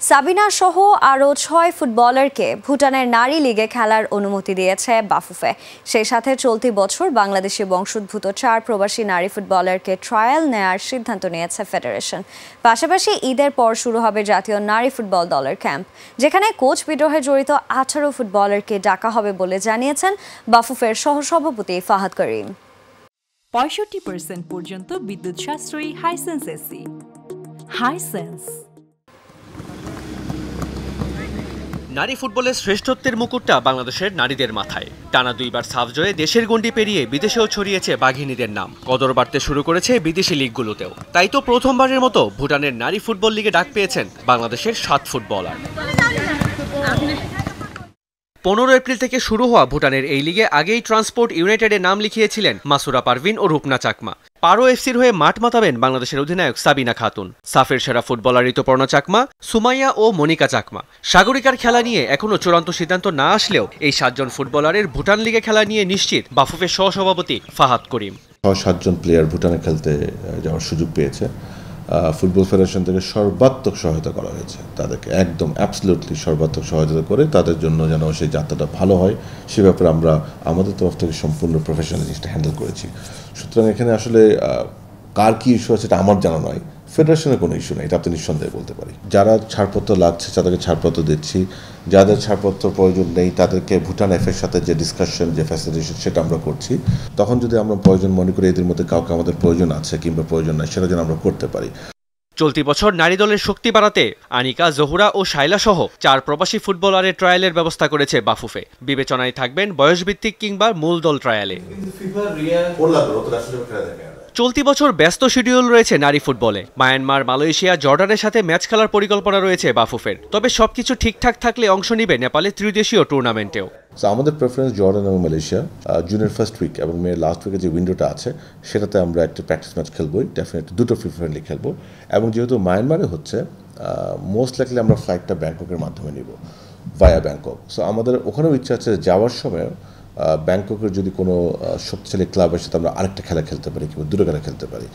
সাবিনা সহ আরও ৬ ফুটবলারকে ভুটানের নারী লিগে খেলার অনুমতি দিয়েছে বাফুফে। সেই সাথে চলতি বছর বাংলাদেশি বংশোদ্ভূত ৪ প্রবাসী নারী ফুটবলারকে ট্রায়াল নেয়ার সিদ্ধান্ত নিয়েছে ফেডারেশন। পাশাপাশি ঈদের পর শুরু হবে জাতীয় নারী ফুটবল দলের ক্যাম্প, যেখানে কোচ বিদ্রোহে জড়িত ১৮ ফুটবলারকে ডাকা হবে বলে জানিয়েছেন বাফুফের সহসভাপতি ফাহাদ করিম। ৬৫% পর্যন্ত বিদ্যুৎ সাশ্রয়ী হাইসেন্স এসি। হাইসেন্স নারী ফুটবলের শ্রেষ্ঠত্বের মুকুটটা বাংলাদেশের নারীদের মাথায়। টানা ২ বার সাফ জয়ে দেশের গণ্ডি পেরিয়ে বিদেশেও ছড়িয়েছে বাঘিনীদের নাম। কদর বাড়তে শুরু করেছে বিদেশি লিগগুলোতেও। তাই তো প্রথমবারের মতো ভুটানের নারী ফুটবল লিগে ডাক পেয়েছেন বাংলাদেশের ৭ ফুটবলার। ১৫ এপ্রিল থেকে শুরু হওয়া ভুটানের এই লিগে আগেই ট্রান্সপোর্ট ইউনাইটেডে নাম লিখিয়েছিলেন মাসুরা পারভিন ও রূপনা চাকমা। পারো এফসির হয়ে মাঠ মাতাবেন বাংলাদেশের অধিনায়ক সাবিনা খাতুন। সাফের সেরা ফুটবলার ঋতুপর্ণা চাকমা, সুমাইয়া ও মনিকা চাকমা। সাগরিকার খেলা নিয়ে এখনও চূড়ান্ত সিদ্ধান্ত না আসলেও এই ৭ জন ফুটবলারের ভুটান লিগে খেলা নিয়ে নিশ্চিত বাফুফের সহসভাপতি ফাহাদ করিম। ৭ জন প্লেয়ার ভুটানে খেলতে যাওয়ার সুযোগ পেয়েছে। ফুটবল ফেডারেশন থেকে সর্বাত্মক সহায়তা করা হয়েছে, তাদেরকে একদম অ্যাবসলিউটলি সর্বাত্মক সহায়তা করে তাদের জন্য যেন সেই যাত্রাটা ভালো হয় সে ব্যাপারে আমরা আমাদের তরফ থেকে সম্পূর্ণ প্রফেশনাল জিনিসটা হ্যান্ডেল করেছি। সুতরাং এখানে আসলে কার কী ইস্যু আছে এটা আমার জানা নয়, ফেডারেশনের কোনো ইস্যু নেই, এটা আপনি নিঃসন্দেহে বলতে পারি। যারা ছাড়পত্র লাগছে তাদেরকে ছাড়পত্র দিচ্ছি, যাদের ছাড়পত্র প্রয়োজন নেই তাদেরকে ভুটান এফের সাথে যে ডিসকাশন যে ফ্যাসিলিটেশন সেটা আমরা করছি। তখন যদি আমরা প্রয়োজন মনে করি এদের মধ্যে কাউকে আমাদের প্রয়োজন আছে কিংবা প্রয়োজন নাই সেটা যেন আমরা করতে পারি। চলতি বছর নারী দলের শক্তি বাড়াতে আনিকা, জহুরা ও শাইলা সহ ৪ প্রবাসী ফুটবলারের ট্রায়ালের ব্যবস্থা করেছে বাফুফে। বিবেচনায় থাকবেন বয়সভিত্তিক কিংবা মূল দল ট্রায়ালে। চলতি বছর ব্যস্ত শিডিউল রয়েছে নারী ফুটবলে। মায়ানমার, মালয়েশিয়া, জর্ডানের সাথে ম্যাচ খেলার পরিকল্পনা রয়েছে বাফুফের। তবে সবকিছু ঠিকঠাক থাকলে অংশ নিবে নেপালের ত্রিদেশীয় টুর্নামেন্টেও। আমাদের প্রেফারেন্স জর্ডান এবং মালয়েশিয়া। জুনের ফার্স্ট উইক এবং মেয়ের লাস্ট উইকে যে উইন্ডোটা আছে সেটাতে আমরা একটা প্র্যাকটিস ম্যাচ খেলবোই, ডেফিনেটলি দুটো ফ্রি-ফ্রেন্ডলি খেলবো। এবং যেহেতু মায়ানমারে হচ্ছে মোস্ট লাইকলি আমরা ফ্লাইটটা ব্যাংককের মাধ্যমে নিব, ভায়া ব্যাংকক। সো আমাদের ওখানেও ইচ্ছা আছে যাওয়ার সময় ব্যাংককের যদি কোনো শক্তিশালী ক্লাব আসে আমরা আরেকটা খেলা খেলতে পারি কিংবা দুটো খেলা খেলতে পারি।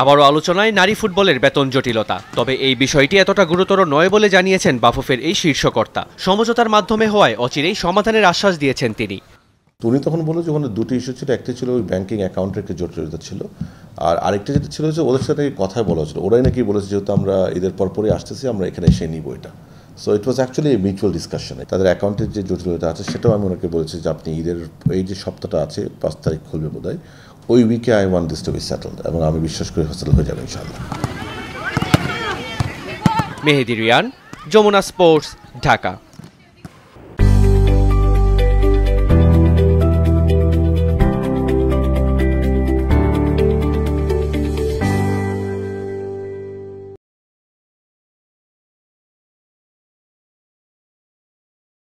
আবারও আলোচনায় নারী ফুটবলের বেতন জটিলতা। তবে এই বিষয়টি এতটা গুরুতর নয় বলে জানিয়েছেন বাফুফের এই শীর্ষকর্তা। সমঝোতার মাধ্যমে হওয়ায় অচিরেই সমাধানের আশ্বাস দিয়েছেন তিনি। উনি তখন বলল যে ওখানে দুটি ইস্যু ছিল, একটা ছিল ওই ব্যাংকিং অ্যাকাউন্টের একটা জটিলতা ছিল, আর আরেকটা যেটা ছিল যে ওদের সাথে কথায় বলা হচ্ছিল, ওরাই নাকি বলেছে যেহেতু আমরা ঈদের পরপরই আসতেছি আমরা এখানে এসে নিব এটা। So it was actually mutual discussion. তাদের অ্যাকাউন্টের যে জটিলতা আছে সেটাও আমি ওনাকে বলেছি যে আপনি ঈদের এই যে সপ্তাহটা আছে ৫ তারিখ খুলবে বোধহয়, ওই উইকে I want this to be settled, এবং আমি বিশ্বাস করি সেটেল হয়ে যাবে ইনশাআল্লাহ। মেহেদি রিয়ান, যমুনা স্পোর্টস, ঢাকা।